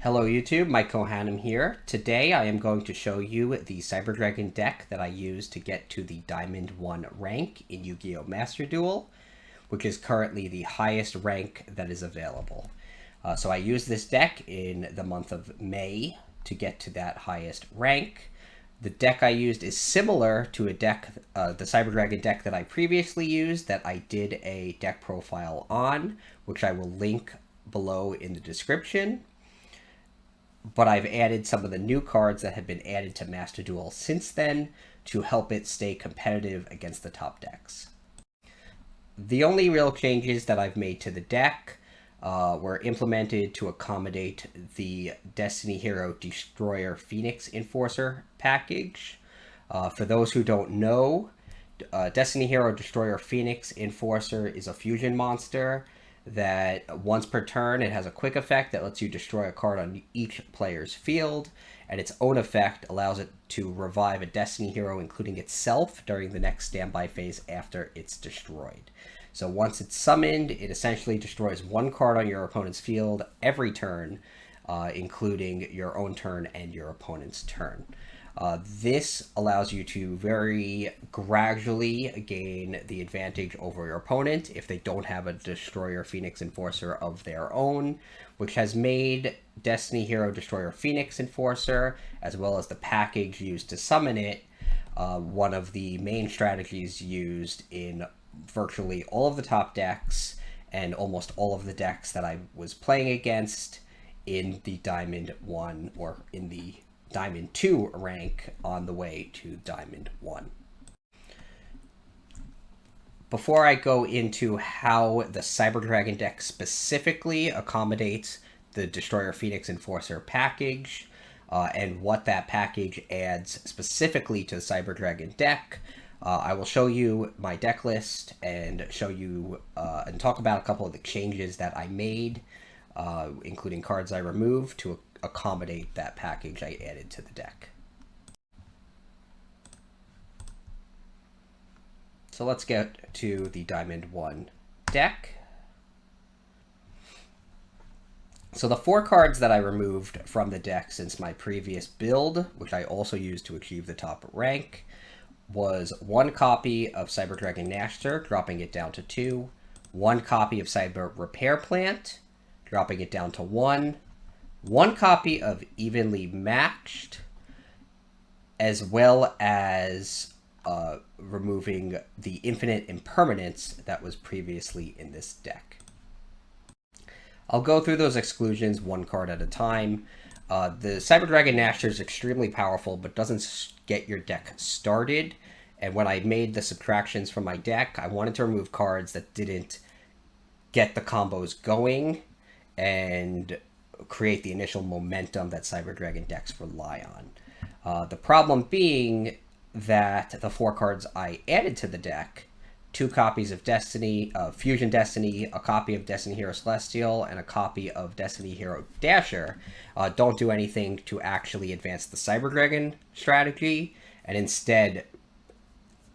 Hello YouTube, Mike Kohanam here. Today I am going to show you the Cyber Dragon deck that I use to get to the Diamond 1 rank in Yu-Gi-Oh! Master Duel, which is currently the highest rank that is available. So I used this deck in the month of May to get to that highest rank. The deck I used is similar to a deck, the Cyber Dragon deck that I previously used that I did a deck profile on, which I will link below in the description. But I've added some of the new cards that have been added to Master Duel since then to help it stay competitive against the top decks. The only real changes that I've made to the deck were implemented to accommodate the Destiny Hero Destroyer Phoenix Enforcer package. For those who don't know, Destiny Hero Destroyer Phoenix Enforcer is a fusion monster that once per turn it has a quick effect that lets you destroy a card on each player's field, and its own effect allows it to revive a Destiny hero, including itself, during the next standby phase after it's destroyed. So once it's summoned, it essentially destroys one card on your opponent's field every turn, including your own turn and your opponent's turn. This allows you to very gradually gain the advantage over your opponent if they don't have a Destroyer Phoenix Enforcer of their own, which has made Destiny Hero Destroyer Phoenix Enforcer, as well as the package used to summon it, one of the main strategies used in virtually all of the top decks and almost all of the decks that I was playing against in the Diamond 1 or in the Diamond 2 rank on the way to Diamond 1. Before I go into how the Cyber Dragon deck specifically accommodates the Destroyer Phoenix Enforcer package, and what that package adds specifically to the Cyber Dragon deck, I will show you my deck list and show you and talk about a couple of the changes that I made, including cards I removed to accommodate that package I added to the deck. So let's get to the Diamond 1 deck. So the 4 cards that I removed from the deck since my previous build, which I also used to achieve the top rank, was 1 copy of Cyber Dragon Nachster, dropping it down to 2, 1 copy of Cyber Repair Plant, dropping it down to 1 copy of Evenly Matched, as well as removing the Infinite Impermanence that was previously in this deck. I'll go through those exclusions one card at a time. The Cyber Dragon Nachster is extremely powerful, but doesn't get your deck started. And when I made the subtractions from my deck, I wanted to remove cards that didn't get the combos going and create the initial momentum that Cyber Dragon decks rely on. The problem being that the 4 cards I added to the deck, 2 copies of Destiny, Fusion Destiny, a copy of Destiny Hero Celestial, and a copy of Destiny Hero Dasher, don't do anything to actually advance the Cyber Dragon strategy, and instead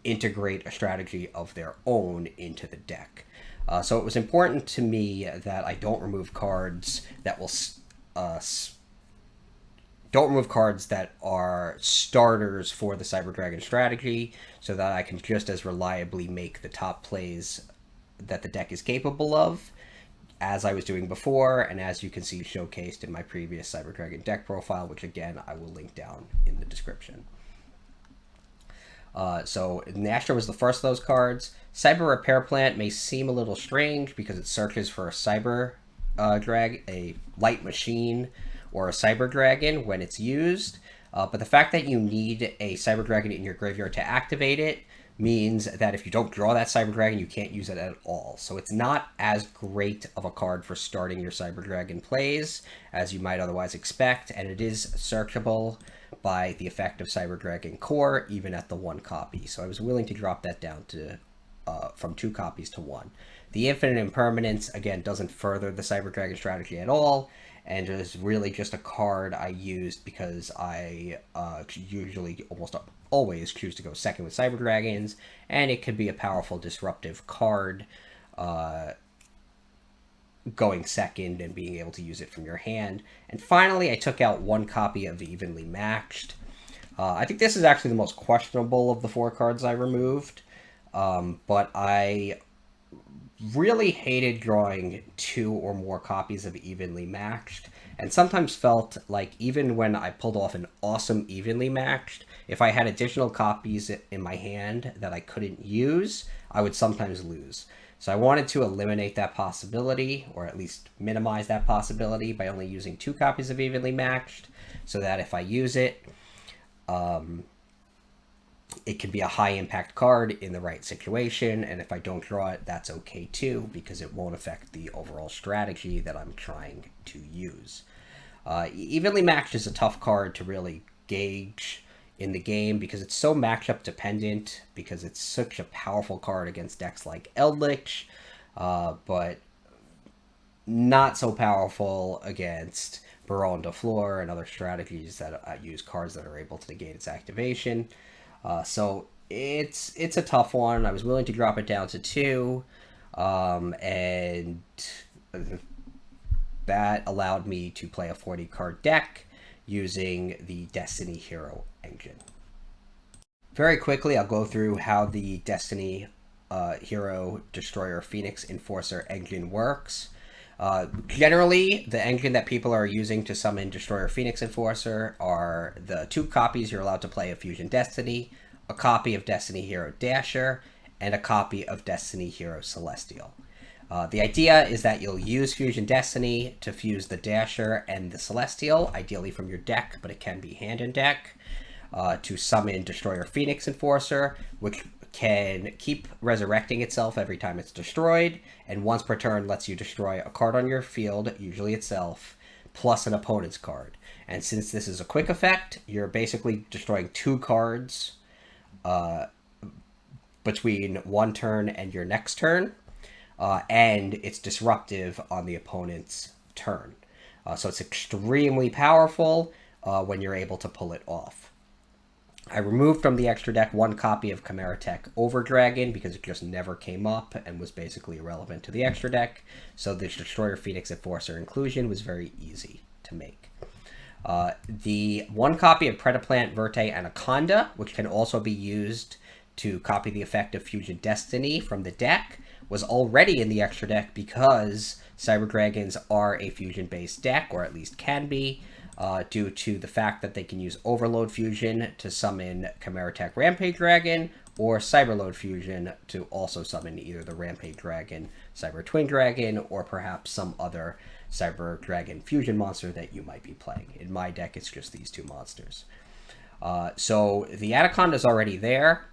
integrate a strategy of their own into the deck. So it was important to me that I don't remove cards that will that are starters for the Cyber Dragon strategy, so that I can just as reliably make the top plays that the deck is capable of, as I was doing before, and as you can see showcased in my previous Cyber Dragon deck profile, which again I will link down in the description. So Nachster was the first of those cards. Cyber Repair Plant may seem a little strange because it searches for a Cyber a light machine or a Cyber Dragon when it's used, but the fact that you need a Cyber Dragon in your graveyard to activate it means that if you don't draw that Cyber Dragon, you can't use it at all. So it's not as great of a card for starting your Cyber Dragon plays as you might otherwise expect, and it is searchable by the effect of Cyber Dragon Core, even at the 1 copy. So I was willing to drop that down to from 2 copies to 1. The Infinite Impermanence, again, doesn't further the Cyber Dragon strategy at all, and is really just a card I used because I usually almost always choose to go second with Cyber Dragons, and it could be a powerful disruptive card going second and being able to use it from your hand. And finally, I took out one copy of Evenly Matched. I think this is actually the most questionable of the 4 cards I removed, but I really hated drawing 2 or more copies of Evenly Matched, and sometimes felt like even when I pulled off an awesome Evenly Matched, if I had additional copies in my hand that I couldn't use, I would sometimes lose. So I wanted to eliminate that possibility, or at least minimize that possibility, by only using 2 copies of Evenly Matched, so that if I use it, it can be a high impact card in the right situation, and if I don't draw it, that's okay too, because it won't affect the overall strategy that I'm trying to use. Evenly Matched is a tough card to really gauge in the game because it's so matchup dependent, because it's such a powerful card against decks like Eldritch, but not so powerful against Baron de Fleur and other strategies that use cards that are able to negate its activation. So it's a tough one. I was willing to drop it down to 2, and that allowed me to play a 40 card deck using the Destiny Hero engine. Very quickly, I'll go through how the Destiny Hero Destroyer Phoenix Enforcer engine works. Generally, the engine that people are using to summon Destroyer Phoenix Enforcer are the 2 copies you're allowed to play of Fusion Destiny, a copy of Destiny Hero Dasher, and a copy of Destiny Hero Celestial. The idea is that you'll use Fusion Destiny to fuse the Dasher and the Celestial, ideally from your deck, but it can be hand in deck, to summon Destroyer Phoenix Enforcer, which can keep resurrecting itself every time it's destroyed, and once per turn lets you destroy a card on your field, usually itself, plus an opponent's card. And since this is a quick effect, you're basically destroying 2 cards between one turn and your next turn, and it's disruptive on the opponent's turn. So it's extremely powerful when you're able to pull it off. I removed from the extra deck 1 copy of Chimeratech Overdragon because it just never came up and was basically irrelevant to the extra deck, so the Destroyer Phoenix Enforcer inclusion was very easy to make. The 1 copy of Predaplant Verte Anaconda, which can also be used to copy the effect of Fusion Destiny from the deck, was already in the extra deck because Cyber Dragons are a fusion-based deck, or at least can be, due to the fact that they can use Overload Fusion to summon Chimeratech Rampage Dragon, or Cyberload Fusion to also summon either the Rampage Dragon, Cyber Twin Dragon, or perhaps some other Cyber Dragon Fusion monster that you might be playing. In my deck, it's just these 2 monsters. So the Anaconda is already there,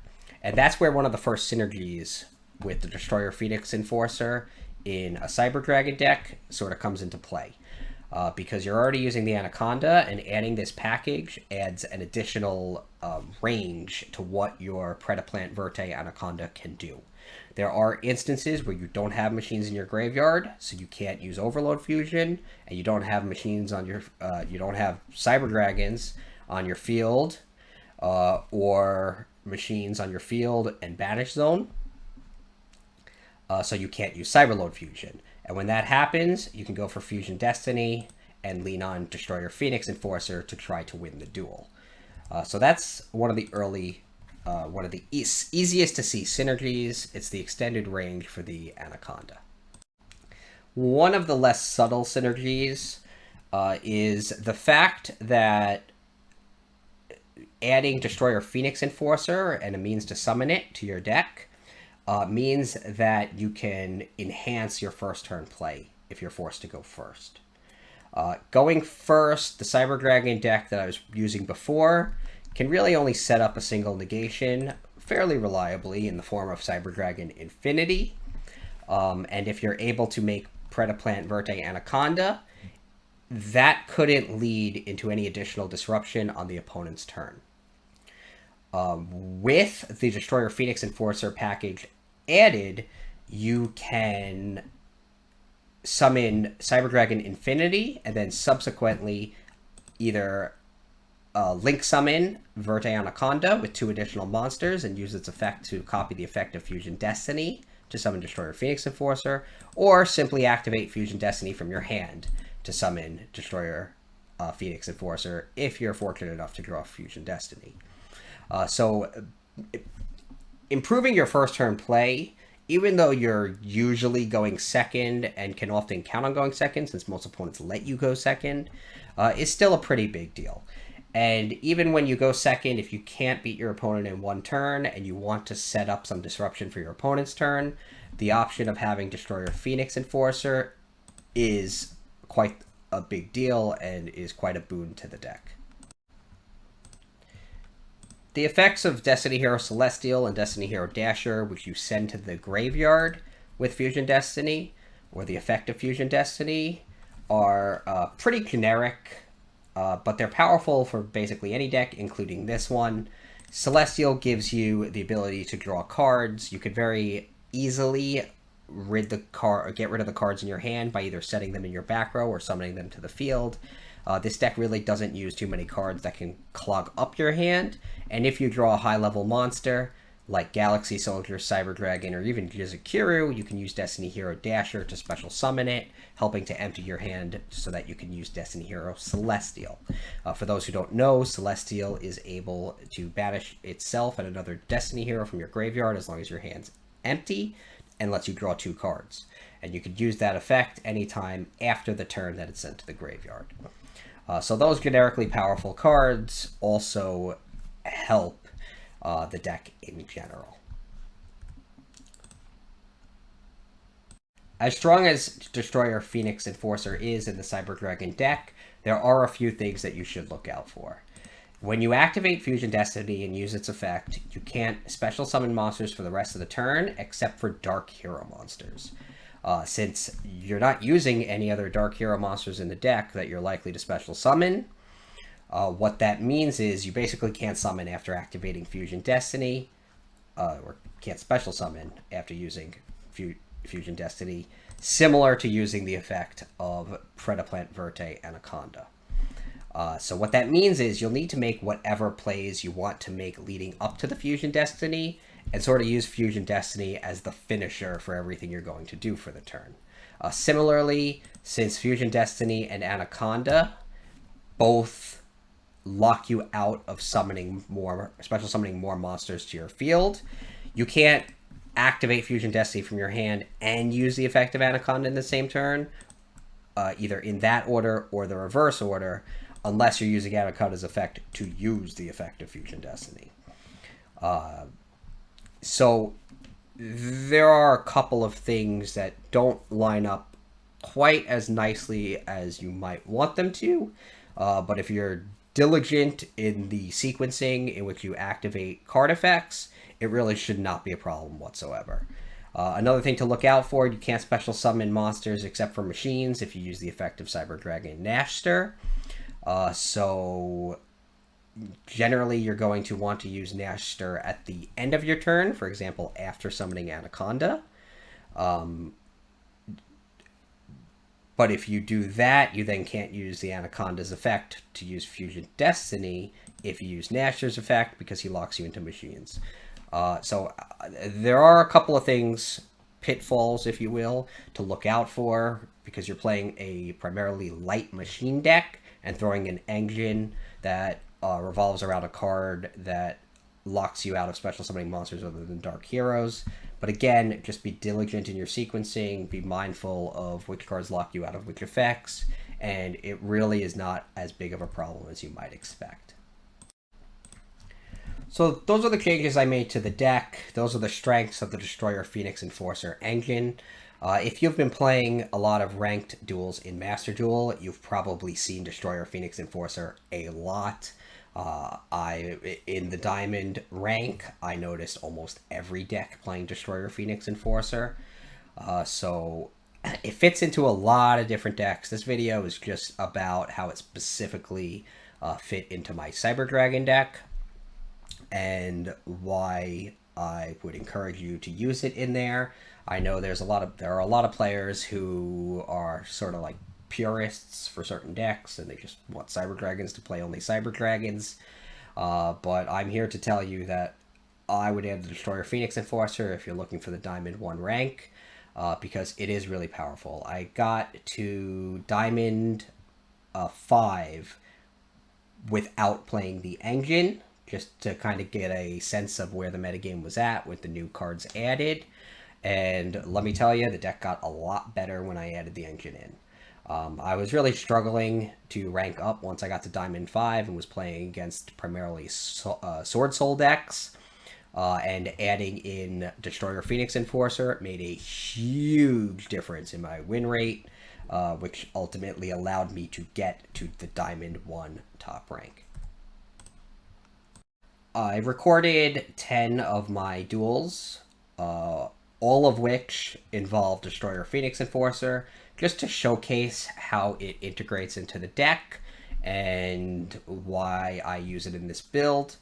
and that's where one of the first synergies with the Destroyer Phoenix Enforcer in a Cyber Dragon deck sort of comes into play. Because you're already using the Anaconda, and adding this package adds an additional range to what your Predaplant Verte Anaconda can do. There are instances where you don't have machines in your graveyard, so you can't use Overload Fusion, and you don't have machines on your, you don't have Cyber Dragons on your field, or machines on your field and Banish Zone, so you can't use Cyberload Fusion. And when that happens, you can go for Fusion Destiny and lean on Destroyer Phoenix Enforcer to try to win the duel. So that's one of the early, one of the easiest to see synergies. It's the extended range for the Anaconda. One of the less subtle synergies is the fact that adding Destroyer Phoenix Enforcer and a means to summon it to your deck means that you can enhance your first turn play if you're forced to go first. Going first, the Cyber Dragon deck that I was using before can really only set up a single negation fairly reliably in the form of Cyber Dragon Infinity. And if you're able to make Predaplant Verte Anaconda, that couldn't lead into any additional disruption on the opponent's turn. With the Destroyer Phoenix Enforcer package added, you can summon Cyber Dragon Infinity and then subsequently either link summon Verte Anaconda with 2 additional monsters and use its effect to copy the effect of Fusion Destiny to summon Destroyer Phoenix Enforcer, or simply activate Fusion Destiny from your hand to summon Destroyer Phoenix Enforcer if you're fortunate enough to draw Fusion Destiny. So improving your first turn play, even though you're usually going second and can often count on going second since most opponents let you go second, is still a pretty big deal. And even when you go second, if you can't beat your opponent in one turn and you want to set up some disruption for your opponent's turn, the option of having Destroyer Phoenix Enforcer is quite a big deal and is quite a boon to the deck. The effects of Destiny Hero Celestial and Destiny Hero Dasher, which you send to the graveyard with Fusion Destiny, or the effect of Fusion Destiny, are pretty generic, but they're powerful for basically any deck, including this one. Celestial gives you the ability to draw cards. You could very easily get rid of the cards in your hand by either setting them in your back row or summoning them to the field. This deck really doesn't use too many cards that can clog up your hand, and if you draw a high-level monster, like Galaxy Soldier, Cyber Dragon, or even Jizukiru, you can use Destiny Hero Dasher to special summon it, helping to empty your hand so that you can use Destiny Hero Celestial. For those who don't know, Celestial is able to banish itself and another Destiny Hero from your graveyard as long as your hand's empty, and lets you draw 2 cards. And you could use that effect anytime after the turn that it's sent to the graveyard. So those generically powerful cards also help the deck in general. As strong as Destroyer Phoenix Enforcer is in the Cyber Dragon deck, there are a few things that you should look out for. When you activate Fusion Destiny and use its effect, you can't special summon monsters for the rest of the turn except for Dark Hero monsters. Since you're not using any other Dark Hero monsters in the deck that you're likely to special summon, what that means is you basically can't summon after activating Fusion Destiny, or can't special summon after using Fusion Destiny, similar to using the effect of Predaplant Verte Anaconda. So what that means is you'll need to make whatever plays you want to make leading up to the Fusion Destiny, and sort of use Fusion Destiny as the finisher for everything you're going to do for the turn. Similarly, since Fusion Destiny and Anaconda both lock you out of special summoning more monsters to your field, you can't activate Fusion Destiny from your hand and use the effect of Anaconda in the same turn, either in that order or the reverse order, unless you're using Anaconda's effect to use the effect of Fusion Destiny. So there are a couple of things that don't line up quite as nicely as you might want them to, but if you're diligent in the sequencing in which you activate card effects, it really should not be a problem whatsoever. Another thing to look out for, you can't special summon monsters except for machines if you use the effect of Cyber Dragon Nachster. So generally you're going to want to use Nachster at the end of your turn, for example, after summoning Anaconda. But if you do that, you then can't use the Anaconda's effect to use Fusion Destiny if you use Nachster's effect, because he locks you into machines. So there are a couple of things, pitfalls, if you will, to look out for, because you're playing a primarily light machine deck and throwing an engine that revolves around a card that locks you out of special summoning monsters other than Dark Heroes. But again, just be diligent in your sequencing, be mindful of which cards lock you out of which effects, and it really is not as big of a problem as you might expect. So those are the changes I made to the deck. Those are the strengths of the Destroyer Phoenix Enforcer engine. If you've been playing a lot of ranked duels in Master Duel, you've probably seen Destroyer Phoenix Enforcer a lot. In the Diamond rank, I noticed almost every deck playing Destroyer Phoenix Enforcer. So it fits into a lot of different decks. This video is just about how it specifically fit into my Cyber Dragon deck, and why I would encourage you to use it in there. I know there are a lot of players who are sort of like purists for certain decks, and they just want Cyber Dragons to play only Cyber Dragons. But I'm here to tell you that I would add the Destroyer Phoenix Enforcer if you're looking for the Diamond 1 rank, because it is really powerful. I got to Diamond 5 without playing the engine, just to kind of get a sense of where the metagame was at with the new cards added. And let me tell you, the deck got a lot better when I added the engine in. I was really struggling to rank up once I got to Diamond 5 and was playing against primarily Sword Soul decks. And adding in Destroyer Phoenix Enforcer made a huge difference in my win rate, which ultimately allowed me to get to the Diamond 1 top rank. I recorded 10 of my duels, all of which involve Destroyer Phoenix Enforcer, just to showcase how it integrates into the deck and why I use it in this build.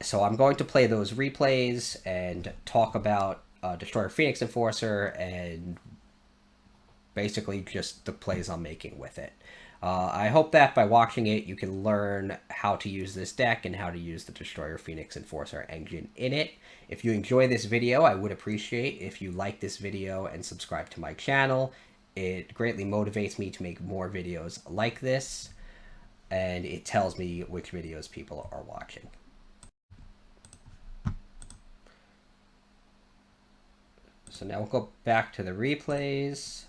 So I'm going to play those replays and talk about Destroyer Phoenix Enforcer and basically just the plays I'm making with it. I hope that by watching it, you can learn how to use this deck and how to use the Destroyer Phoenix Enforcer engine in it. If you enjoy this video, I would appreciate if you like this video and subscribe to my channel. It greatly motivates me to make more videos like this, and it tells me which videos people are watching. So now we'll go back to the replays.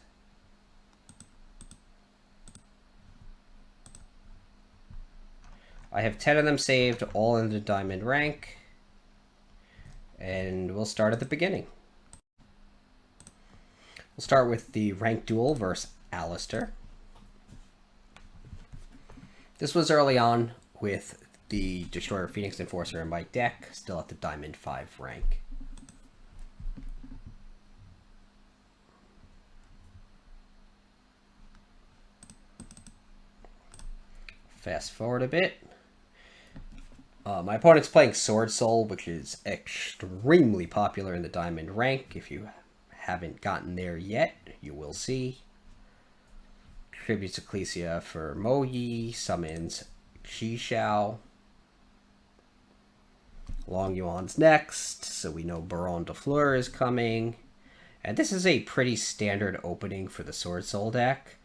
I have 10 of them saved, all in the Diamond rank. And we'll start at the beginning. We'll start with the ranked duel versus Alistair. This was early on with the Destroyer Phoenix Enforcer in my deck, still at the Diamond 5 rank. Fast forward a bit. My opponent's playing Sword Soul, which is extremely popular in the Diamond rank. If you haven't gotten there yet, you will see. Tributes Ecclesia for Moyi, summons Qishao. Long Yuan's next, so we know Baron de Fleur is coming. And this is a pretty standard opening for the Sword Soul deck.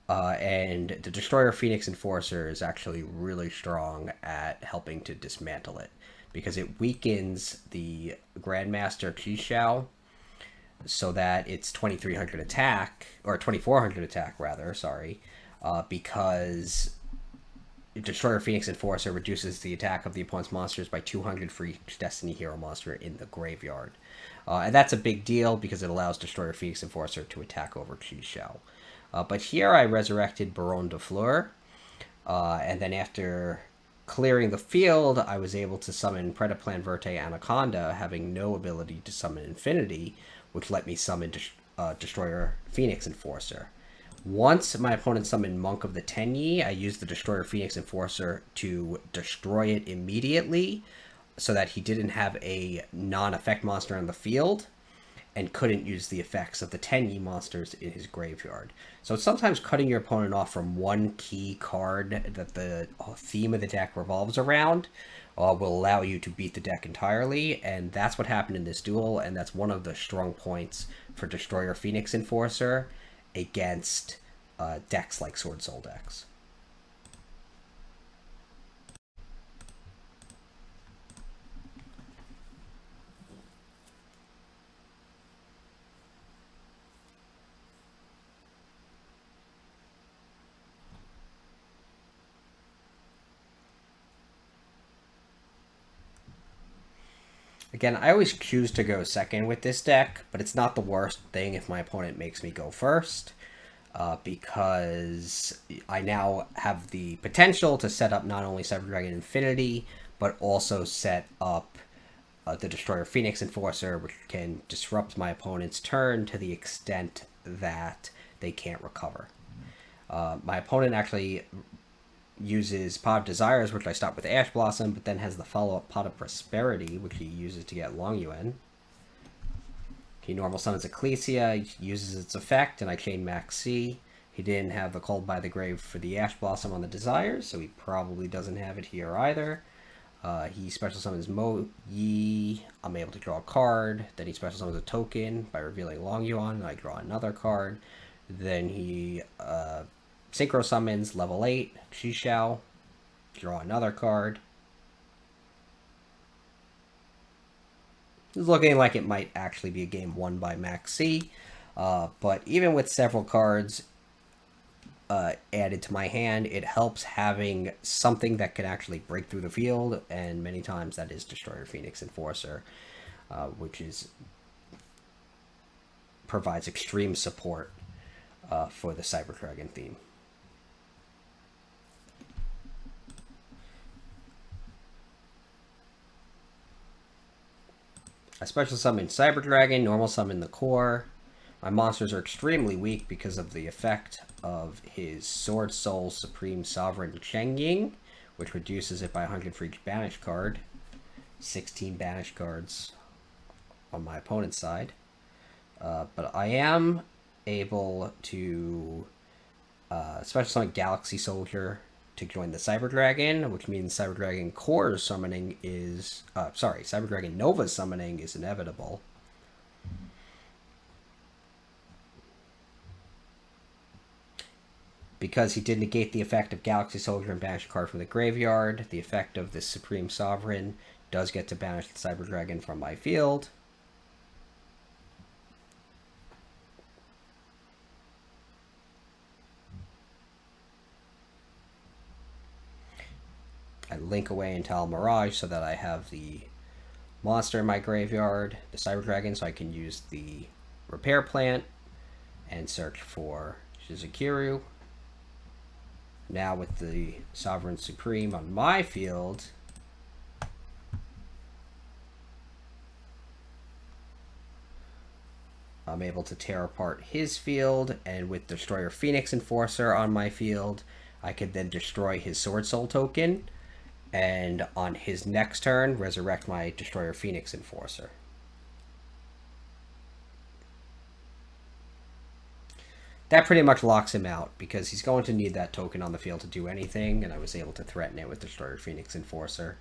And the Destroyer Phoenix Enforcer is actually really strong at helping to dismantle it, because it weakens the Grandmaster Qishao so that it's 2300 attack, or 2400 attack rather, sorry, because Destroyer Phoenix Enforcer reduces the attack of the opponent's monsters by 200 for each Destiny Hero monster in the graveyard. And that's a big deal because it allows Destroyer Phoenix Enforcer to attack over Qishao. But here I resurrected Baron de Fleur, and then after clearing the field, I was able to summon Predaplan Verte Anaconda, having no ability to summon Infinity, which let me summon Destroyer Phoenix Enforcer. Once my opponent summoned Monk of the Tenyi, I used the Destroyer Phoenix Enforcer to destroy it immediately, so that he didn't have a non-effect monster on the field, and couldn't use the effects of the Tenyi monsters in his graveyard. So sometimes cutting your opponent off from one key card that the theme of the deck revolves around will allow you to beat the deck entirely, and that's what happened in this duel, and that's one of the strong points for Destroyer Phoenix Enforcer against decks like Sword Soul decks. Again, I always choose to go second with this deck, but it's not the worst thing if my opponent makes me go first, because I now have the potential to set up not only Cyber Dragon Infinity, but also set up the Destroyer Phoenix Enforcer, which can disrupt my opponent's turn to the extent that they can't recover. My opponent actually uses Pot of Desires, which I stop with Ash Blossom, but then has the follow-up Pot of Prosperity, which he uses to get Long Yuan. He normal summons Ecclesia, uses its effect, and I chain Maxx. He didn't have the Called by the Grave for the Ash Blossom on the Desires, so he probably doesn't have it here either. He special summons Mo Yi. I'm able to draw a card. Then he special summons a token by revealing Long Yuan, and I draw another card. Then he synchro summons level 8 Shishao. Draw another card. It's looking like it might actually be a game won by Maxx. But even with several cards added to my hand, it helps having something that can actually break through the field, and many times that is Destroyer Phoenix Enforcer, which provides extreme support for the Cyber Dragon theme. I special summon Cyber Dragon, normal summon the core. My monsters are extremely weak because of the effect of his Sword Soul Supreme Sovereign Cheng Ying, which reduces it by 100 for each banished card. 16 banished cards on my opponent's side. But I am able to special summon Galaxy Soldier to join the Cyber Dragon, which means Cyber Dragon Core's summoning is... Cyber Dragon Nova's summoning is inevitable. Because he did negate the effect of Galaxy Soldier and banish a card from the graveyard, the effect of the Supreme Sovereign does get to banish the Cyber Dragon from my field. I link away Intel Mirage so that I have the monster in my graveyard, the Cyber Dragon, so I can use the repair plant and search for Jizukiru. Now with the Sovereign Supreme on my field, I'm able to tear apart his field, and with Destroyer Phoenix Enforcer on my field, I could then destroy his Sword Soul token, and on his next turn, resurrect my Destroyer Phoenix Enforcer. That pretty much locks him out, because he's going to need that token on the field to do anything, and I was able to threaten it with Destroyer Phoenix Enforcer.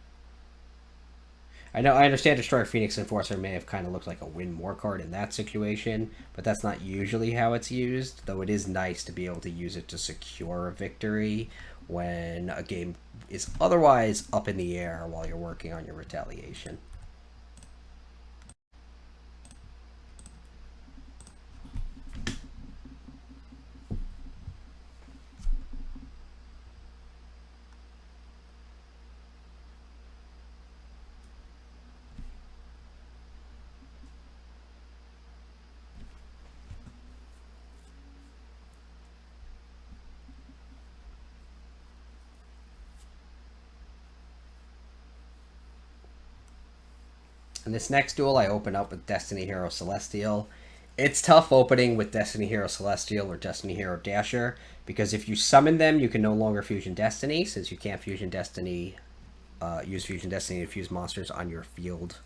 I understand Destroyer Phoenix Enforcer may have kind of looked like a win more card in that situation, but that's not usually how it's used, though it is nice to be able to use it to secure a victory when a game is otherwise up in the air while you're working on your retaliation. In this next duel, I open up with Destiny Hero Celestial. It's tough opening with Destiny Hero Celestial or Destiny Hero Dasher, because if you summon them, you can no longer Fusion Destiny, since you can't Fusion Destiny, use Fusion Destiny to fuse monsters on your field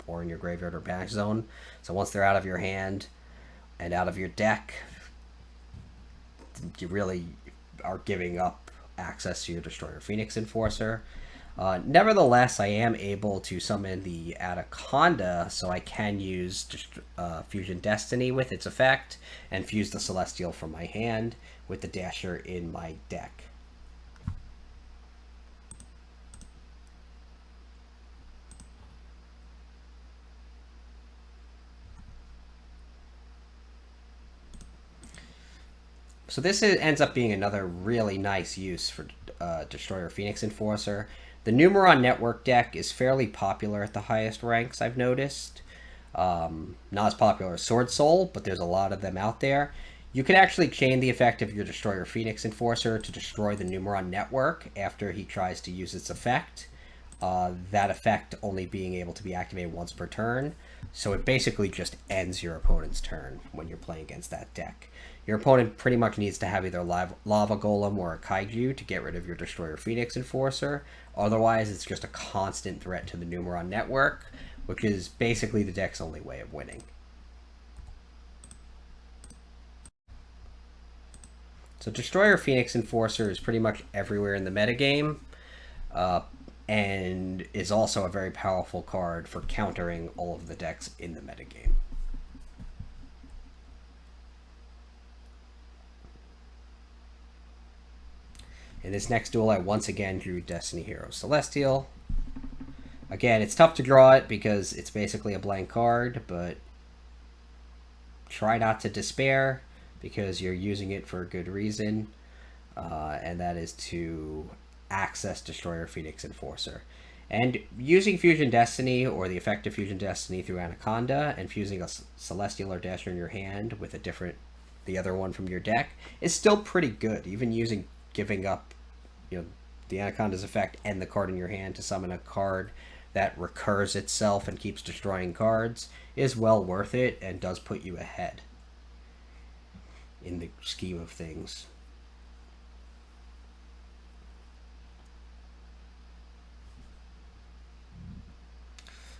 or in your graveyard or banish zone. So once they're out of your hand and out of your deck, you really are giving up access to your Destroyer Phoenix Enforcer. Nevertheless, I am able to summon the Anaconda, so I can use Fusion Destiny with its effect, and fuse the Celestial from my hand with the Dasher in my deck. So this ends up being another really nice use for Destroyer Phoenix Enforcer. The Numeron Network deck is fairly popular at the highest ranks, I've noticed. Not as popular as Sword Soul, but there's a lot of them out there. You can actually chain the effect of your Destroyer Phoenix Enforcer to destroy the Numeron Network after he tries to use its effect. That effect only being able to be activated once per turn. So it basically just ends your opponent's turn when you're playing against that deck. Your opponent pretty much needs to have either Lava Golem or a Kaiju to get rid of your Destroyer Phoenix Enforcer. Otherwise, it's just a constant threat to the Numeron Network, which is basically the deck's only way of winning. So Destroyer Phoenix Enforcer is pretty much everywhere in the metagame. and is also a very powerful card for countering all of the decks in the metagame. In this next duel, I once again drew Destiny Hero Celestial. Again, it's tough to draw it because it's basically a blank card, but try not to despair because you're using it for a good reason, and that is to access Destroyer Phoenix Enforcer. And using Fusion Destiny or the effect of Fusion Destiny through Anaconda and fusing a Celestial or Dasher in your hand with the other one from your deck is still pretty good. Even giving up, the Anaconda's effect and the card in your hand to summon a card that recurs itself and keeps destroying cards is well worth it and does put you ahead in the scheme of things.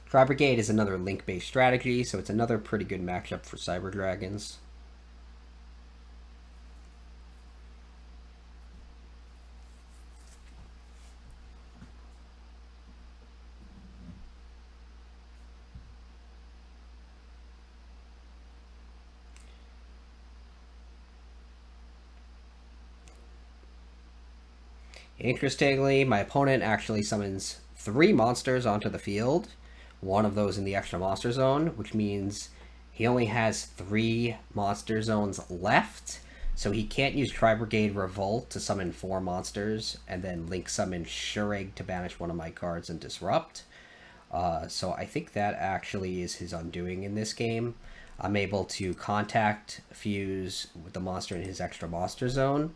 Tri Brigade is another link-based strategy, so it's another pretty good matchup for Cyber Dragons. Interestingly, my opponent actually summons 3 monsters onto the field, one of those in the extra monster zone, which means he only has 3 monster zones left, so he can't use Tri-Brigade Revolt to summon 4 monsters, and then Link summon Shureg to banish one of my cards and disrupt. So I think that actually is his undoing in this game. I'm able to contact fuse with the monster in his extra monster zone,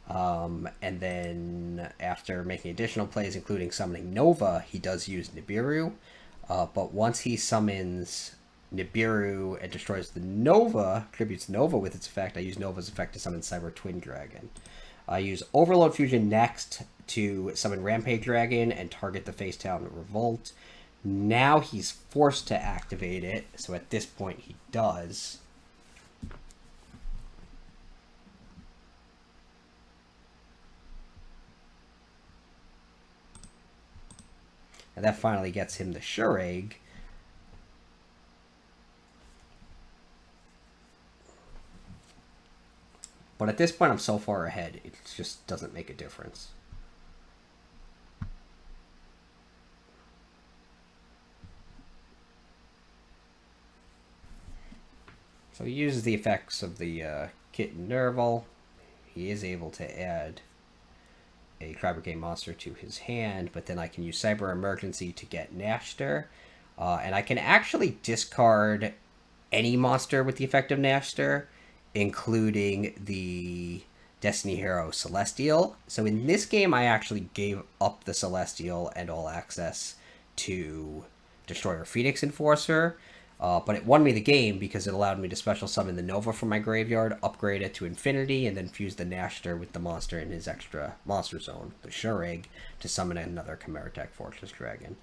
and then after making additional plays, including summoning Nova, he does use Nibiru. But once he summons Nibiru and destroys the Nova, tributes Nova with its effect, I use Nova's effect to summon Cyber Twin Dragon. I use Overload Fusion next to summon Rampage Dragon and target the Facedown Revolt. Now he's forced to activate it, so at this point he does. And that finally gets him the Shureg. But at this point, I'm so far ahead, it just doesn't make a difference. So he uses the effects of the Kitten Nerval. He is able to add a Tri Brigade monster to his hand, but then I can use Cyber Emergency to get Nachster. And I can actually discard any monster with the effect of Nachster, including the Destiny Hero Celestial. So in this game, I actually gave up the Celestial and all access to Destroyer Phoenix Enforcer. But it won me the game because it allowed me to special summon the Nova from my graveyard, upgrade it to Infinity, and then fuse the Nachster with the monster in his extra monster zone, the Shureg, to summon another Chimeratech Fortress Dragon.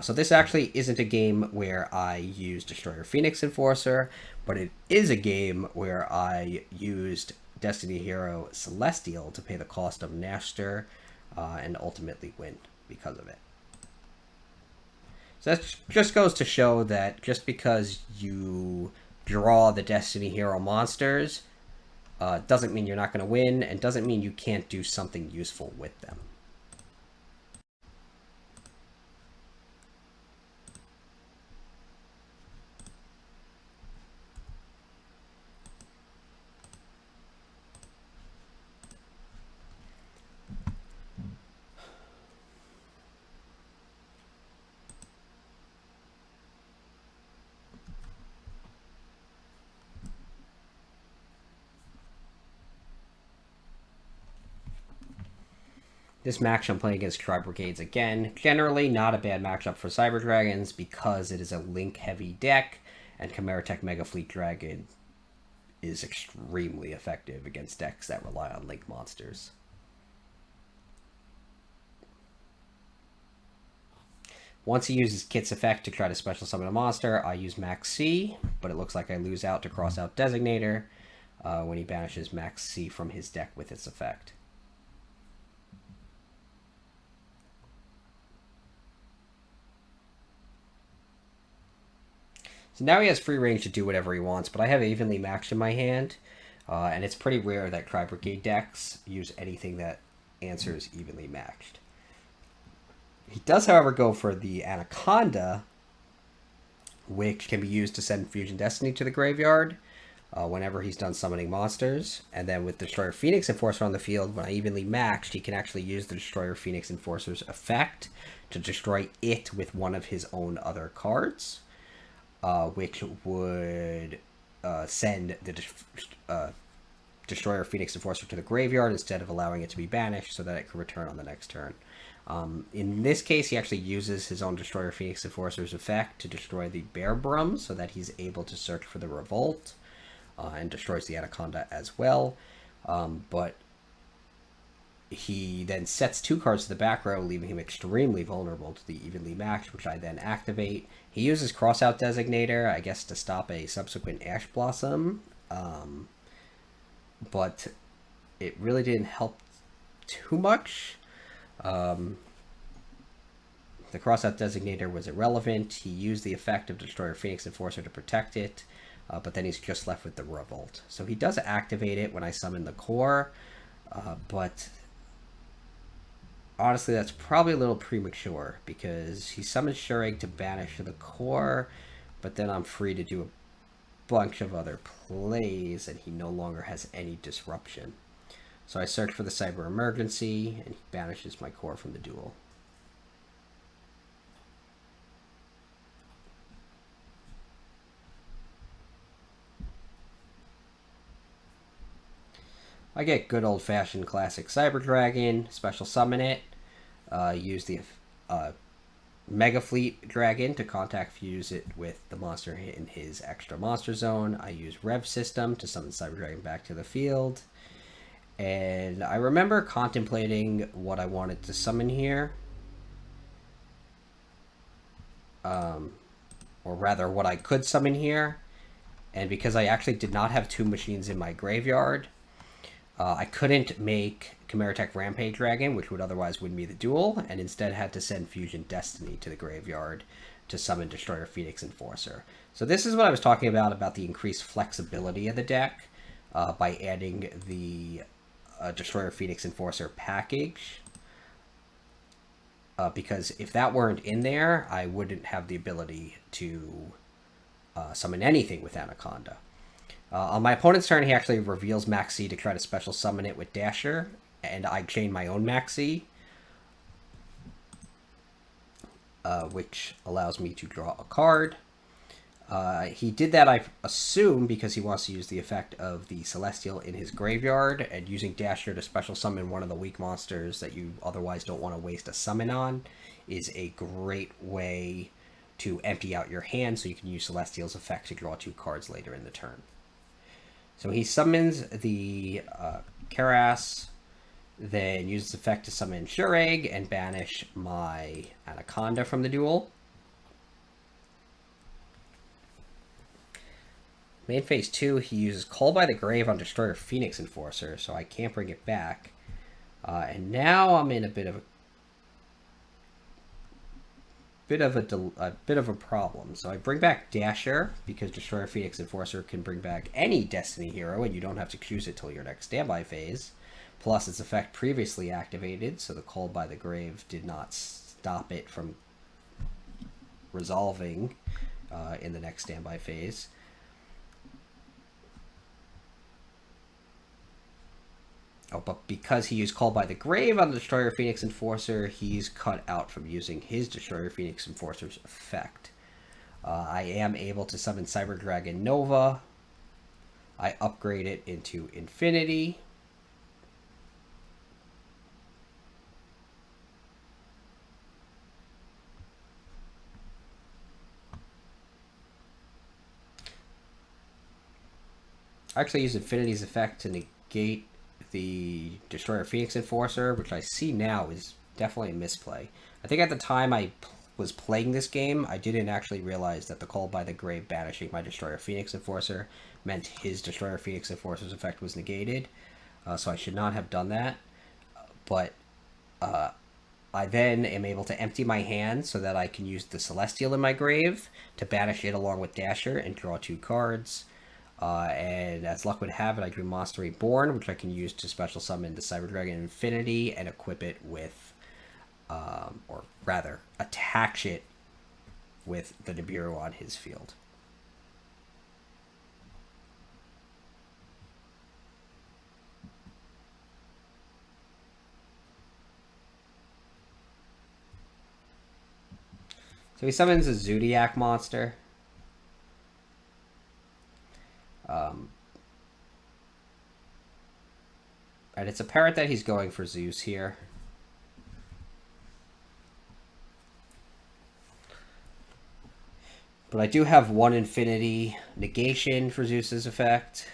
So this actually isn't a game where I use Destroyer Phoenix Enforcer, but it is a game where I used Destiny Hero Celestial to pay the cost of Nachster and ultimately win because of it. So that just goes to show that just because you draw the Destiny Hero monsters doesn't mean you're not going to win, and doesn't mean you can't do something useful with them. This match I'm playing against Tri Brigades again. Generally not a bad matchup for Cyber Dragons because it is a link-heavy deck, and Chimeratech Megafleet Dragon is extremely effective against decks that rely on link monsters. Once he uses Kit's effect to try to special summon a monster, I use Maxx, but it looks like I lose out to cross out Designator when he banishes Maxx from his deck with its effect. So now he has free range to do whatever he wants, but I have evenly matched in my hand, and it's pretty rare that Cry Brigade decks use anything that answers evenly matched. He does, however, go for the Anaconda, which can be used to send Fusion Destiny to the graveyard whenever he's done summoning monsters. And then with Destroyer Phoenix Enforcer on the field, when I evenly matched, he can actually use the Destroyer Phoenix Enforcer's effect to destroy it with one of his own other cards, which would send the Destroyer Phoenix Enforcer to the graveyard instead of allowing it to be banished so that it can return on the next turn. In this case, he actually uses his own Destroyer Phoenix Enforcer's effect to destroy the Bear Brum so that he's able to search for the Revolt, and destroys the Anaconda as well. But he then sets 2 cards to the back row, leaving him extremely vulnerable to the evenly matched, which I then activate. He uses Crossout Designator, I guess, to stop a subsequent Ash Blossom, but it really didn't help too much. The Crossout Designator was irrelevant. He used the effect of Destroyer Phoenix Enforcer to protect it, but then he's just left with the Revolt. So he does activate it when I summon the core, but honestly, that's probably a little premature because he summons Shureg to banish the core, but then I'm free to do a bunch of other plays, and he no longer has any disruption. So I search for the Cyber Emergency, and he banishes my core from the duel. I get good old-fashioned classic Cyber Dragon, special summon it, use the Megafleet Dragon to contact fuse it with the monster in his extra monster zone. I use Revsystem to summon Cyber Dragon back to the field. And I remember contemplating what I wanted to summon here. Or rather, what I could summon here. And because I actually did not have 2 machines in my graveyard, I couldn't make Chimeratech Rampage Dragon, which would otherwise win me the duel, and instead had to send Fusion Destiny to the graveyard to summon Destroyer Phoenix Enforcer. So this is what I was talking about the increased flexibility of the deck by adding the Destroyer Phoenix Enforcer package. Because if that weren't in there, I wouldn't have the ability to summon anything with Anaconda. On my opponent's turn, he actually reveals Maxx to try to special summon it with Dasher, and I chain my own Maxx, which allows me to draw a card. He did that, I assume, because he wants to use the effect of the Celestial in his graveyard, and using Dasher to special summon one of the weak monsters that you otherwise don't want to waste a summon on is a great way to empty out your hand so you can use Celestial's effect to draw 2 cards later in the turn. So he summons the Karas, then uses effect to summon Shureg and banish my Anaconda from the duel. Main phase 2, he uses Call by the Grave on Destroyer Phoenix Enforcer, so I can't bring it back. And now I'm in a bit of a problem. So I bring back Dasher because Destroyer Phoenix Enforcer can bring back any Destiny hero, and you don't have to choose it till your next standby phase. Plus, its effect previously activated, so the Call by the Grave did not stop it from resolving in the next standby phase. Oh, but because he used Call by the Grave on the Destroyer Phoenix Enforcer, he's cut out from using his Destroyer Phoenix Enforcer's effect. I am able to summon Cyber Dragon Nova. I upgrade it into Infinity. I actually use Infinity's effect to negate the Destroyer Phoenix Enforcer, which I see now is definitely a misplay. I think at the time I was playing this game, I didn't actually realize that the Call by the Grave banishing my Destroyer Phoenix Enforcer meant his Destroyer Phoenix Enforcer's effect was negated, so I should not have done that. But I then am able to empty my hand so that I can use the Celestial in my grave to banish it along with Dasher and draw 2 cards. And as luck would have it, I drew Monster Reborn, which I can use to special summon the Cyber Dragon Infinity and equip it with, or rather, attach it with the Nibiru on his field. So he summons a Zodiac monster. And it's apparent that he's going for Zeus here. But I do have 1 infinity negation for Zeus's effect.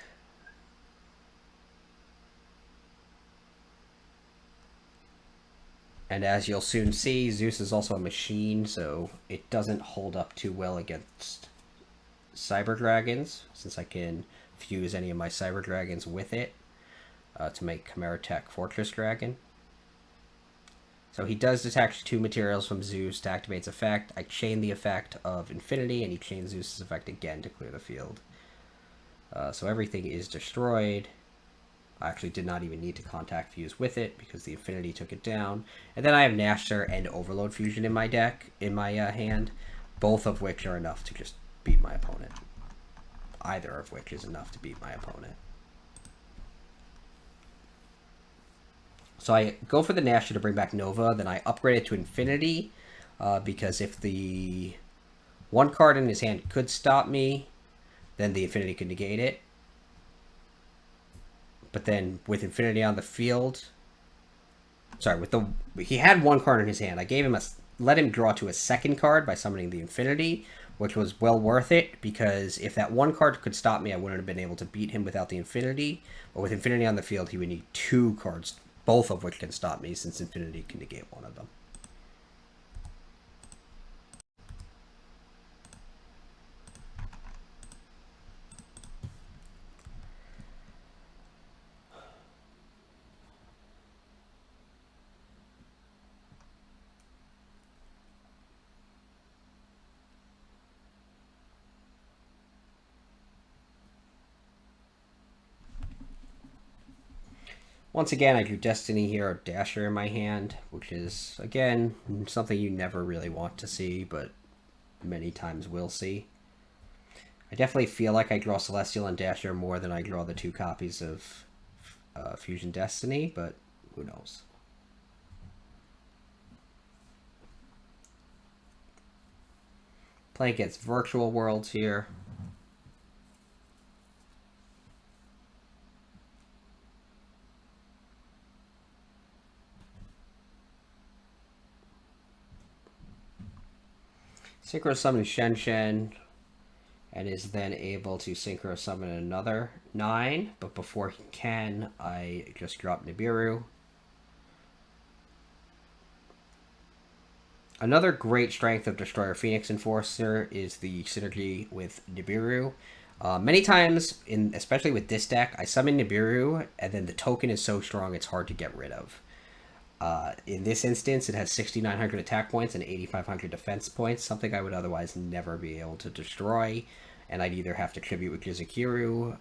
And as you'll soon see, Zeus is also a machine, so it doesn't hold up too well against Cyber Dragons, since I can fuse any of my Cyber Dragons with it to make Chimeratech Fortress Dragon. So he does detach 2 materials from Zeus to activate its effect. I chain the effect of Infinity, and he chains Zeus's effect again to clear the field. So everything is destroyed. I actually did not even need to contact fuse with it because the Infinity took it down. And then I have Nachster and Overload Fusion in my deck, in my hand, both of which are enough to just beat my opponent. Either of which is enough to beat my opponent. So I go for the Nachster to bring back Nova, then I upgrade it to Infinity, because if the 1 card in his hand could stop me, then the Infinity could negate it. But then with Infinity on the field, sorry, he had 1 card in his hand. I gave him let him draw to a 2nd card by summoning the Infinity, which was well worth it, because if that 1 card could stop me, I wouldn't have been able to beat him without the Infinity. But with Infinity on the field, he would need 2 cards, both of which can stop me, since Infinity can negate 1 of them. Once again, I drew Destiny here, or Dasher in my hand, which is, again, something you never really want to see, but many times will see. I definitely feel like I draw Celestial and Dasher more than I draw the 2 copies of Fusion Destiny, but who knows. Playing against Virtual Worlds here. Synchro Summon Shen, and is then able to Synchro Summon another 9, but before he can, I just drop Nibiru. Another great strength of Destroyer Phoenix Enforcer is the synergy with Nibiru. Many times, especially with this deck, I summon Nibiru, and then the token is so strong it's hard to get rid of. In this instance, it has 6,900 attack points and 8,500 defense points, something I would otherwise never be able to destroy, and I'd either have to tribute with Jizukiru,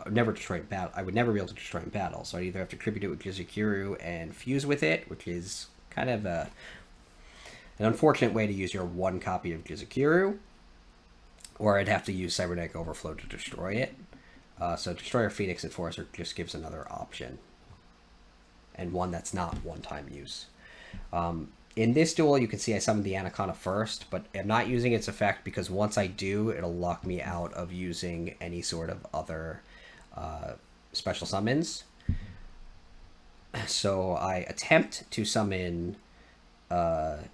never destroy in battle. I would never be able to destroy in battle, so I'd either have to tribute it with Jizukiru and fuse with it, which is kind of an unfortunate way to use your 1 copy of Jizukiru, or I'd have to use Cybernetic Overflow to destroy it. So Destroyer Phoenix Enforcer just gives another option, and one that's not one-time use. In this duel, you can see I summoned the Anaconda first, but I'm not using its effect because once I do, it'll lock me out of using any sort of other special summons. So I attempt to summon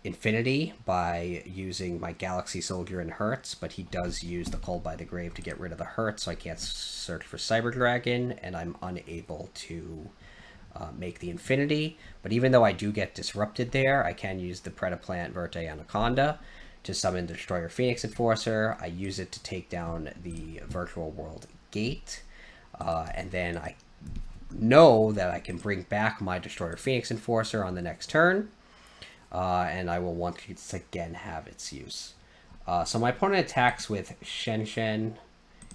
Infinity by using my Galaxy Soldier and Herz, but he does use the Cold by the Grave to get rid of the Herz, so I can't search for Cyber Dragon, and I'm unable to make the Infinity. But even though I do get disrupted there, I can use the Predaplant Verte Anaconda to summon the Destroyer Phoenix Enforcer. I use it to take down the Virtual World Gate, and then I know that I can bring back my Destroyer Phoenix Enforcer on the next turn. and I will once again have its use. So my opponent attacks with Shen,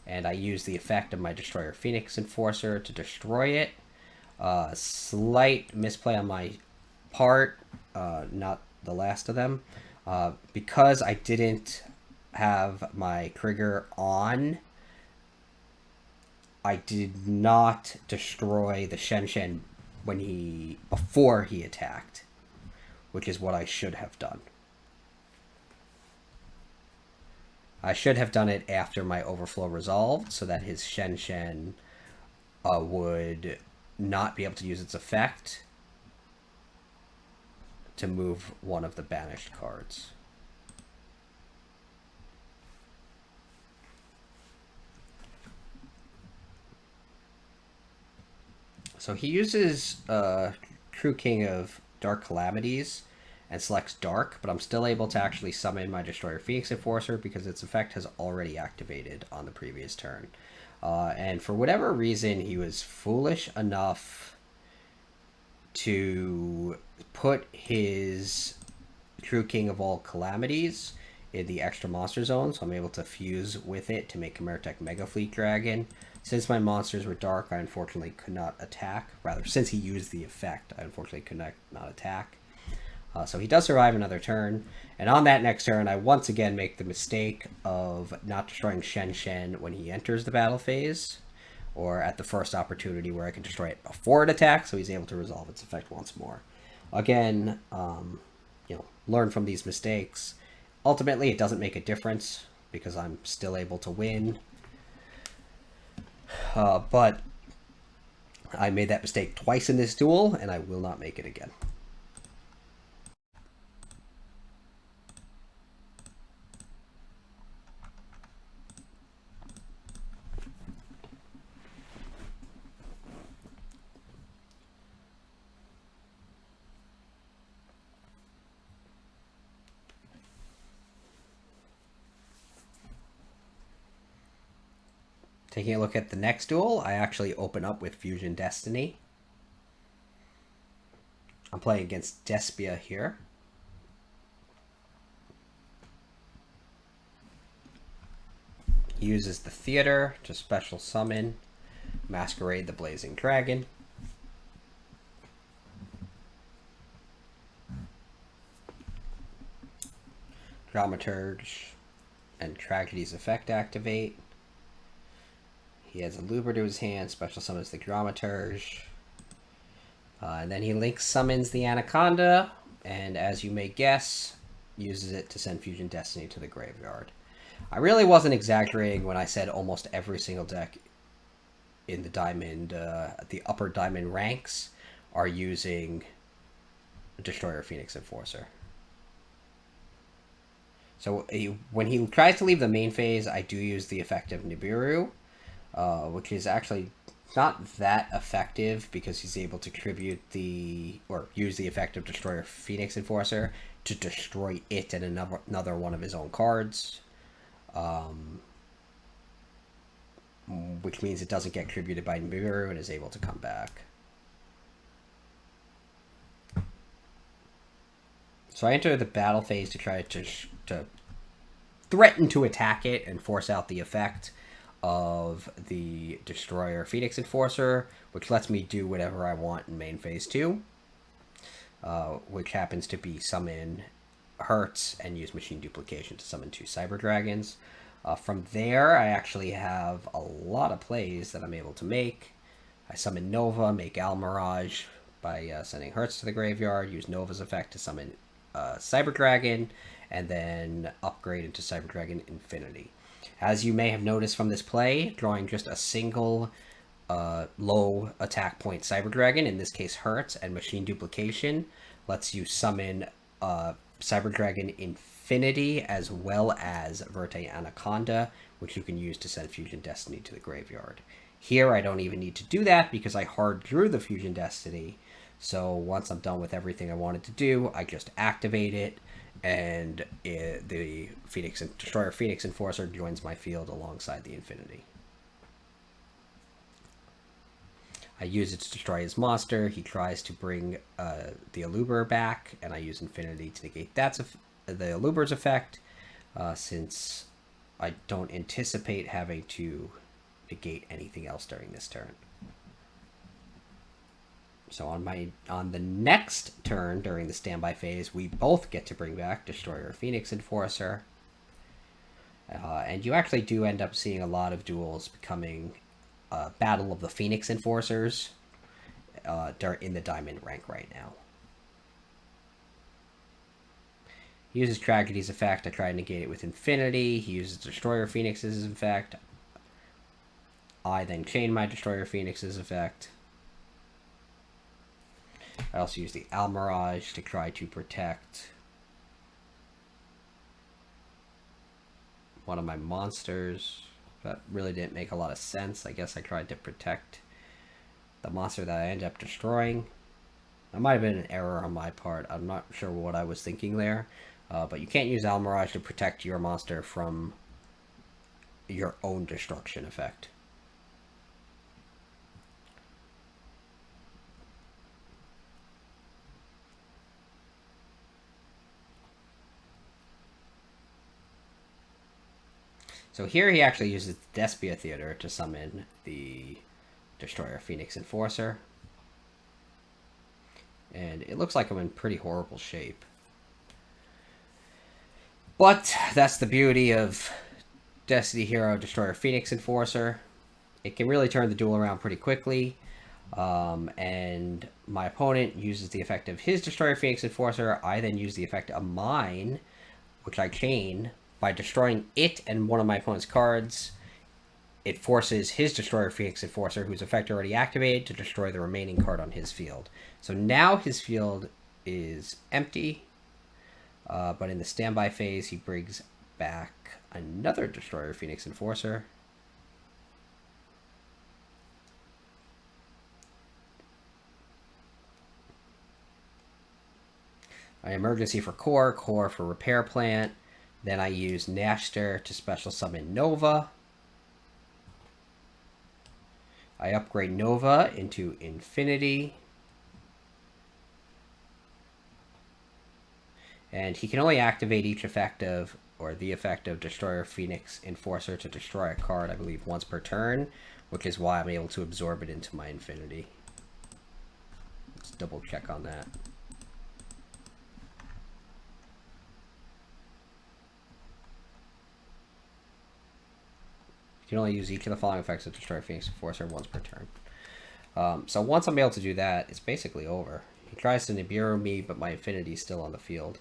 and I use the effect of my Destroyer Phoenix Enforcer to destroy it. Slight misplay on my part, not the last of them. Because I didn't have my trigger on, I did not destroy the Shen before he attacked, which is what I should have done. I should have done it after my overflow resolved, so that his Shen would not be able to use its effect to move one of the banished cards. So he uses True King of Dark Calamities and selects Dark, but I'm still able to actually summon my Destroyer Phoenix Enforcer because its effect has already activated on the previous turn. And for whatever reason, he was foolish enough to put his True King of all Calamities in the extra monster zone, so I'm able to fuse with it to make Chimeratech Megafleet Dragon. Since my monsters were dark, I unfortunately could not attack. Rather, since he used the effect, I unfortunately could not attack. So he does survive another turn, and on that next turn, I once again make the mistake of not destroying Shen when he enters the battle phase, or at the first opportunity where I can destroy it before it attacks, so he's able to resolve its effect once more. Again, learn from these mistakes. Ultimately, it doesn't make a difference because I'm still able to win. But I made that mistake twice in this duel, and I will not make it again. Taking a look at the next duel, I actually open up with Fusion Destiny. I'm playing against Despia here. He uses the Theater to special summon Masquerade the Blazing Dragon. Dramaturge and Tragedy's effect activate. He has a Luber to his hand, special summons the Dramaturge. And then he Link summons the Anaconda, and as you may guess, uses it to send Fusion Destiny to the graveyard. I really wasn't exaggerating when I said almost every single deck in the Diamond, the upper Diamond ranks, are using Destroyer Phoenix Enforcer. So when he tries to leave the main phase, I do use the effect of Nibiru, which is actually not that effective because he's able to use the effect of Destroyer Phoenix Enforcer to destroy it and another one of his own cards. Which means it doesn't get tributed by Nibiru and is able to come back. So I enter the battle phase to try to threaten to attack it and force out the effect of the Destroyer Phoenix Enforcer, which lets me do whatever I want in main phase 2, which happens to be summon Herz and use Machine Duplication to summon 2 Cyber Dragons. From there, I actually have a lot of plays that I'm able to make. I summon Nova, make Almirage by sending Herz to the graveyard, use Nova's effect to summon Cyber Dragon, and then upgrade into Cyber Dragon Infinity. As you may have noticed from this play, drawing just a single low attack point Cyber Dragon, in this case Herz, and Machine Duplication lets you summon Cyber Dragon Infinity as well as Verte Anaconda, which you can use to send Fusion Destiny to the graveyard. Here I don't even need to do that because I hard drew the Fusion Destiny, so once I'm done with everything I wanted to do, I just activate it, and the Destroyer Phoenix Enforcer joins my field alongside the Infinity. I use it to destroy his monster. He tries to bring the Aluber back, and I use Infinity to negate the Aluber's effect, since I don't anticipate having to negate anything else during this turn. So on the next turn during the standby phase, we both get to bring back Destroyer Phoenix Enforcer. And you actually do end up seeing a lot of duels becoming Battle of the Phoenix Enforcers in the Diamond rank right now. He uses Tragedy's effect. I try to negate it with Infinity. He uses Destroyer Phoenix's effect. I then chain my Destroyer Phoenix's effect. I also use the Almirage to try to protect one of my monsters. That really didn't make a lot of sense. I guess I tried to protect the monster that I ended up destroying. That might have been an error on my part. I'm not sure what I was thinking there. But you can't use Almirage to protect your monster from your own destruction effect. So here he actually uses the Despia Theater to summon the Destroyer Phoenix Enforcer. And it looks like I'm in pretty horrible shape. But that's the beauty of Destiny Hero Destroyer Phoenix Enforcer. It can really turn the duel around pretty quickly. And my opponent uses the effect of his Destroyer Phoenix Enforcer. I then use the effect of mine, which I chain. By destroying it and one of my opponent's cards, it forces his Destroyer Phoenix Enforcer, whose effect already activated, to destroy the remaining card on his field. So now his field is empty, but in the standby phase, he brings back another Destroyer Phoenix Enforcer. I emergency for core for repair plant. Then I use Nachster to special summon Nova. I upgrade Nova into Infinity. And he can only activate each effect of, or the effect of Destroyer Phoenix Enforcer to destroy a card, I believe, once per turn, which is why I'm able to absorb it into my Infinity. Let's double check on that. You can only use each of the following effects of Destroyer Phoenix Enforcer once per turn. So once I'm able to do that, it's basically over. He tries to Nibiru me, but my Infinity is still on the field.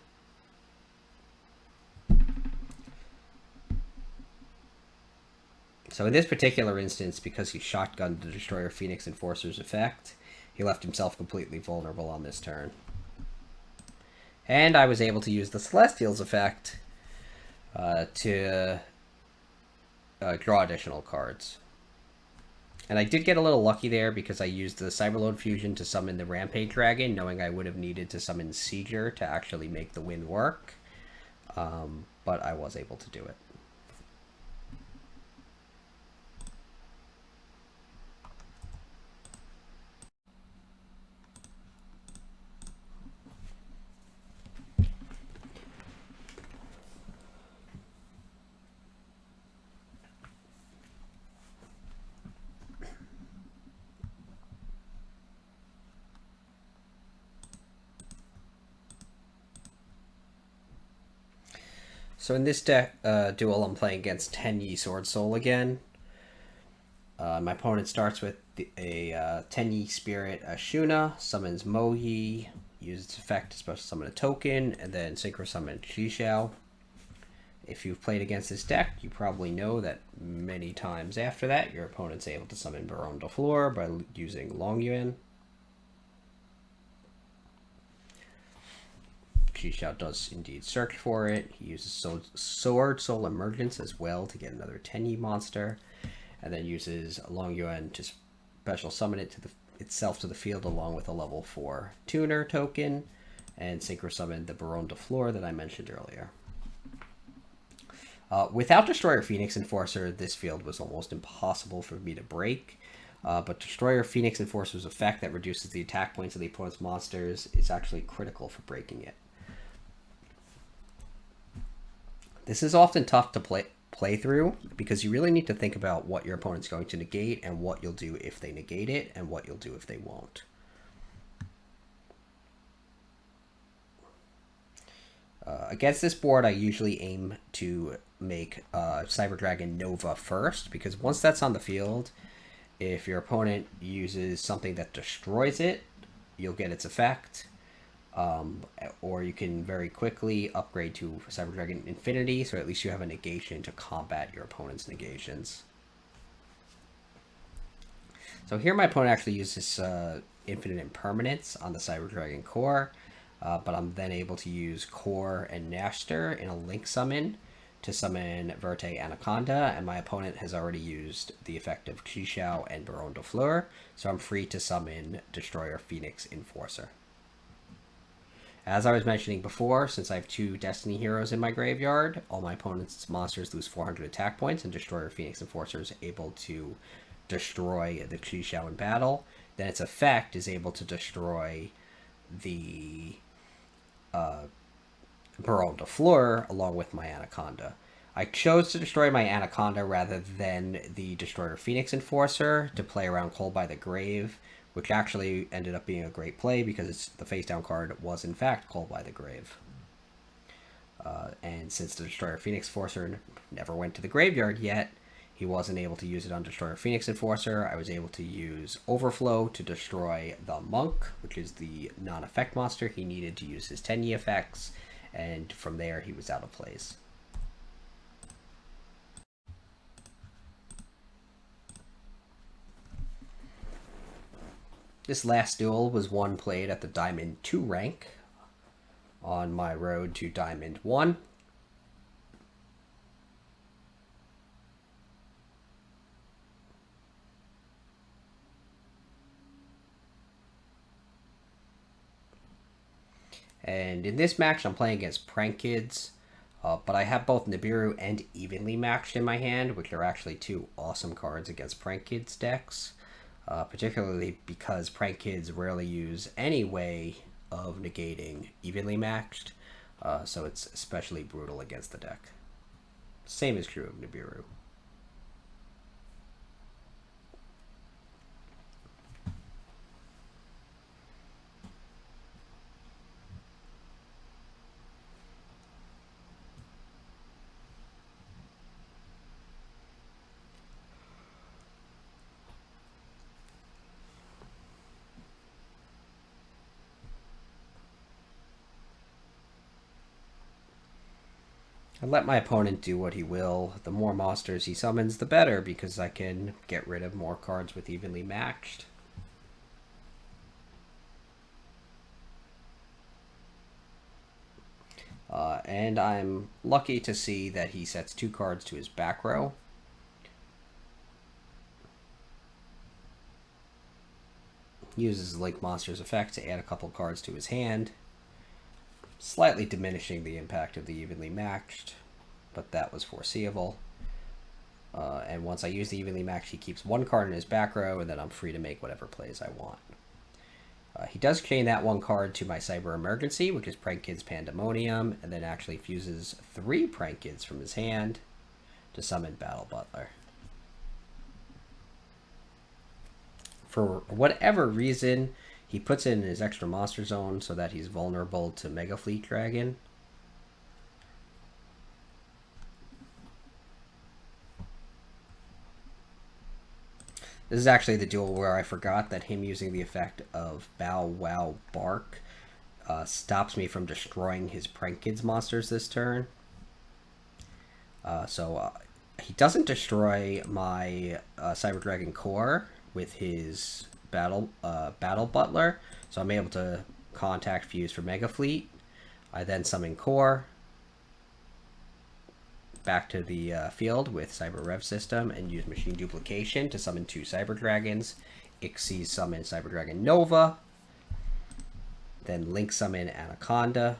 So in this particular instance, because he shotgunned the Destroyer Phoenix Enforcer's effect, he left himself completely vulnerable on this turn. And I was able to use the Celestial's effect to draw additional cards. And I did get a little lucky there because I used the Cyberload Fusion to summon the Rampage Dragon, knowing I would have needed to summon Sieger to actually make the win work. But I was able to do it. So in this duel, I'm playing against Tenyi Sword Soul again. My opponent starts with a Tenyi Spirit Ashuna, summons Mohi, uses its effect to special summon a token, and then synchro summon Shishao. If you've played against this deck, you probably know that many times after that, your opponent's able to summon Baron de Fleur by using Longyuan. Shishao does indeed search for it. He uses Sword Soul Emergence as well to get another Tenyi monster, and then uses Longyuan to special summon it to itself to the field along with a level 4 tuner token, and synchro summon the Baron de Fleur that I mentioned earlier. Without Destroyer Phoenix Enforcer, this field was almost impossible for me to break. But Destroyer Phoenix Enforcer's effect that reduces the attack points of the opponent's monsters is actually critical for breaking it. This is often tough to play through because you really need to think about what your opponent's going to negate and what you'll do if they negate it and what you'll do if they won't. Against this board, I usually aim to make Cyber Dragon Nova first, because once that's on the field, if your opponent uses something that destroys it, you'll get its effect. Or you can very quickly upgrade to Cyber Dragon Infinity, so at least you have a negation to combat your opponent's negations. So here my opponent actually uses Infinite Impermanence on the Cyber Dragon core, but I'm then able to use Core and Nachster in a Link summon to summon Verte Anaconda, and my opponent has already used the effect of Qishao and Baron de Fleur, so I'm free to summon Destroyer Phoenix Enforcer. As I was mentioning before, since I have 2 Destiny Heroes in my graveyard, all my opponent's monsters lose 400 attack points, and Destroyer Phoenix Enforcer is able to destroy the Qishao in battle. Then its effect is able to destroy the Baron de Fleur along with my Anaconda. I chose to destroy my Anaconda rather than the Destroyer Phoenix Enforcer to play around Cold by the Grave, which actually ended up being a great play because the face-down card was in fact Cold by the Grave. And since the Destroyer Phoenix Enforcer never went to the graveyard yet, he wasn't able to use it on Destroyer Phoenix Enforcer. I was able to use Overflow to destroy the Monk, which is the non-effect monster he needed to use his 10-E effects, and from there he was out of place. This last duel was one played at the Diamond 2 rank on my road to Diamond 1. And in this match, I'm playing against Prank Kids, but I have both Nibiru and Evenly Matched in my hand, which are actually 2 awesome cards against Prank Kids decks, particularly because Prank Kids rarely use any way of negating Evenly Matched, so it's especially brutal against the deck. Same is true of Nibiru. I let my opponent do what he will. The more monsters he summons, the better, because I can get rid of more cards with Evenly Matched. And I'm lucky to see that he sets 2 cards to his back row. He uses Link Monster's effect to add a couple cards to his hand, slightly diminishing the impact of the Evenly Matched, but that was foreseeable. And once I use the Evenly Matched, he keeps 1 card in his back row, and then I'm free to make whatever plays I want. He does chain that 1 card to my Cyber Emergency, which is Prank Kids Pandemonium, and then actually fuses 3 Prank Kids from his hand to summon Battle Butler. For whatever reason, he puts it in his extra monster zone so that he's vulnerable to Megafleet Dragon. This is actually the duel where I forgot that him using the effect of Bow Wow Bark stops me from destroying his Prank Kids monsters this turn. He doesn't destroy my Cyber Dragon core with his Battle Butler, so I'm able to contact Fuse for Megafleet. I then summon core back to the field with Cyber Revsystem and use Machine Duplication to summon 2 Cyber Dragons. Ixie summon Cyber Dragon Nova. Then Link summon Anaconda.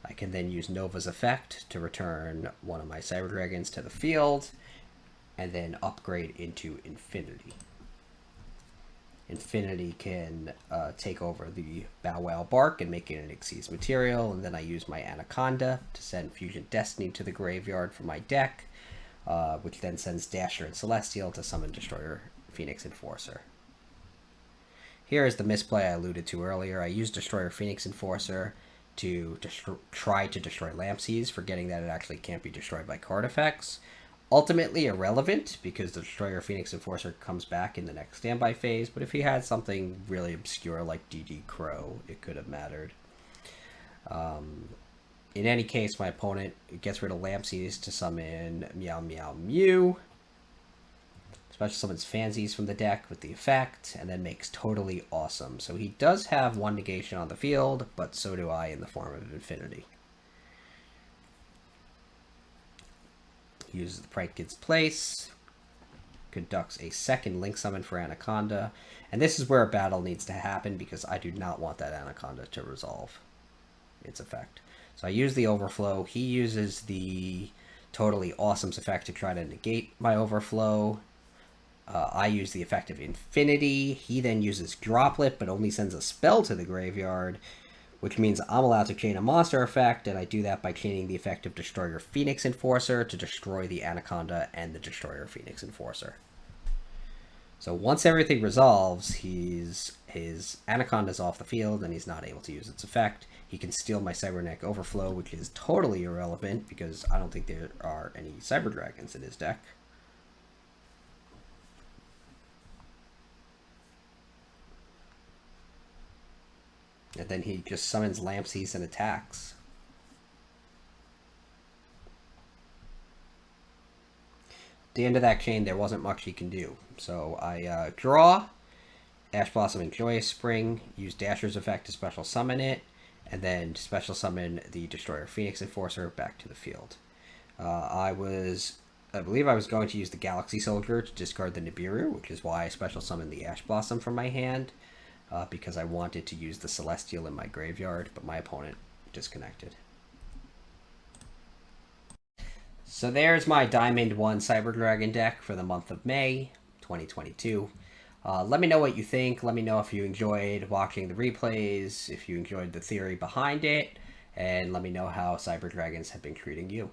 I can then use Nova's effect to return one of my Cyber Dragons to the field, and then upgrade into Infinity. Infinity can take over the Bow Wow Bark and make it an Xyz material, and then I use my Anaconda to send Fusion Destiny to the graveyard for my deck, which then sends Dasher and Celestial to summon Destroyer Phoenix Enforcer. Here is the misplay I alluded to earlier. I used Destroyer Phoenix Enforcer to try to destroy Lampsies, forgetting that it actually can't be destroyed by card effects. Ultimately irrelevant, because the Destroyer Phoenix Enforcer comes back in the next standby phase, but if he had something really obscure like DD Crow, it could have mattered. In any case, my opponent gets rid of Lampsies to summon Meow Meow Mew. Special summons Fansies from the deck with the effect, and then makes Totally Awesome. So he does have one negation on the field, but so do I in the form of Infinity. Uses the Prank Kid's Place, conducts a second Link Summon for Anaconda, and this is where a battle needs to happen because I do not want that Anaconda to resolve its effect. So I use the Overflow. He uses the Totally Awesome's effect to try to negate my Overflow. I use the effect of Infinity. He then uses Droplet, but only sends a spell to the graveyard, which means I'm allowed to chain a monster effect, and I do that by chaining the effect of Destroyer Phoenix Enforcer to destroy the Anaconda and the Destroyer Phoenix Enforcer. So once everything resolves, his Anaconda's off the field, and he's not able to use its effect. He can steal my Cybernetic Overflow, which is totally irrelevant, because I don't think there are any Cyber Dragons in his deck. And then he just summons Lampsies and attacks. At the end of that chain, there wasn't much he can do. So I draw, Ash Blossom and Joyous Spring, use Dasher's effect to special summon it, and then special summon the Destroyer Phoenix Enforcer back to the field. I believe I was going to use the Galaxy Soldier to discard the Nibiru, which is why I special summoned the Ash Blossom from my hand. Because I wanted to use the Celestial in my graveyard, but my opponent disconnected. So there's my Diamond 1 Cyber Dragon deck for the month of May 2022. Let me know what you think. Let me know if you enjoyed watching the replays, if you enjoyed the theory behind it, and let me know how Cyber Dragons have been treating you.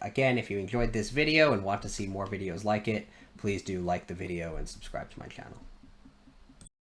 Again, if you enjoyed this video and want to see more videos like it, please do like the video and subscribe to my channel.